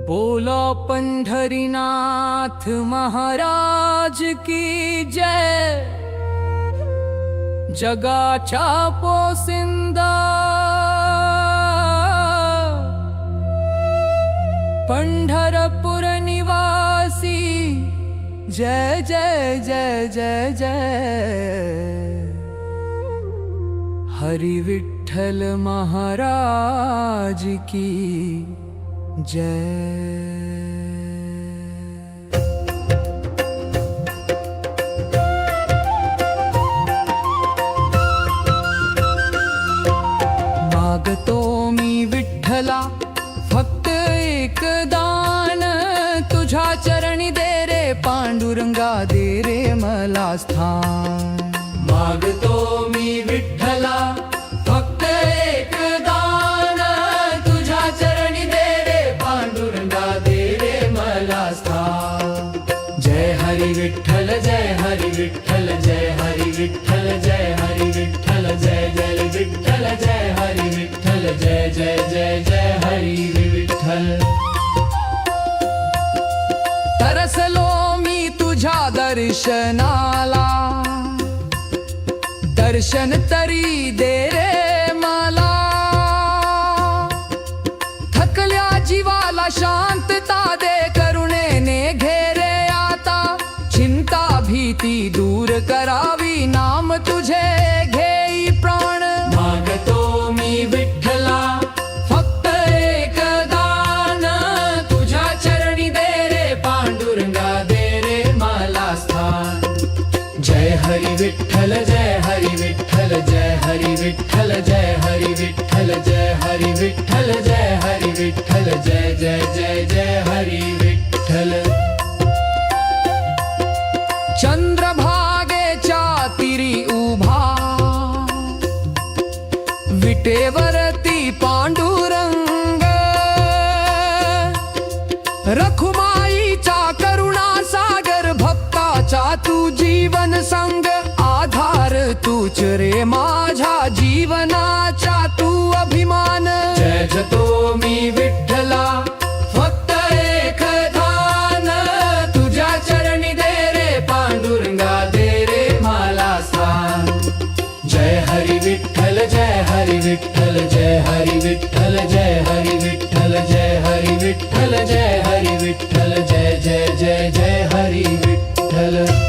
बोलो पंढरीनाथ महाराज की जय। जगाच्या पोसिंदा पंढरपूर निवासी जय जय जय जय जय। हरि विठ्ठल महाराज की जय। मागतो मी विठ्ठला फक्त एक दान, तुझ्या चरणी दे रे पांडुरंगा, दे रे मला स्थान। मागतो मी विठ्ठला फक्त एक दान, तुझ्या चरणी दे रे पांडुरंगा, दे रे मला स्थान। जय हरी विठ्ठल जय हरी विठ्ठल जय हरी विठ्ठल जय हरी विठ्ठल जय जय विठ्ठल जय हरी विठ्ठल जय जय जय जय हरी विठ्ठल। तरसलो मी तुझ्या दर्शनाला, दर्शन तरी दे रे मला। थकल्या जीवाला शांतता दे, करुणेने घे रे आता। चिंता भीती दूर करावी, नाम तुझे घेई प्राण। मागतो मी विठ्ठला फक्त एक दान, तुझ्या चरणी दे रे पांडुरंगा, दे रे मला स्थान। जय हरी विठ्ठल जय हरी विठ्ठल जय हरी विठ्ठल जय हरी विठ्ठल जय हरी विठ्ठल जय हरी विठ्ठल जय जय जय जय हरी विठ्ठल। चंद्रभागेच्या तीरी उभा, विटेवरती पांडुरंग। रखुमाईचा करुणा सागर, भक्ताचा तू जीवन संग। आधार तूच रे माझ्या जीवनाचा तू अभिमान। जय जतो मी विठ्ठला फक्त एक दान, तुझ्या चरणी दे रे पांडुरंगा, दे रे मला स्थान। जय हरी विठ्ठल जय हरी विठ्ठल जय हरी विठ्ठल जय हरी विठ्ठल जय हरी विठ्ठल जय हरी विठ्ठल जय जय जय जय हरी विठ्ठल।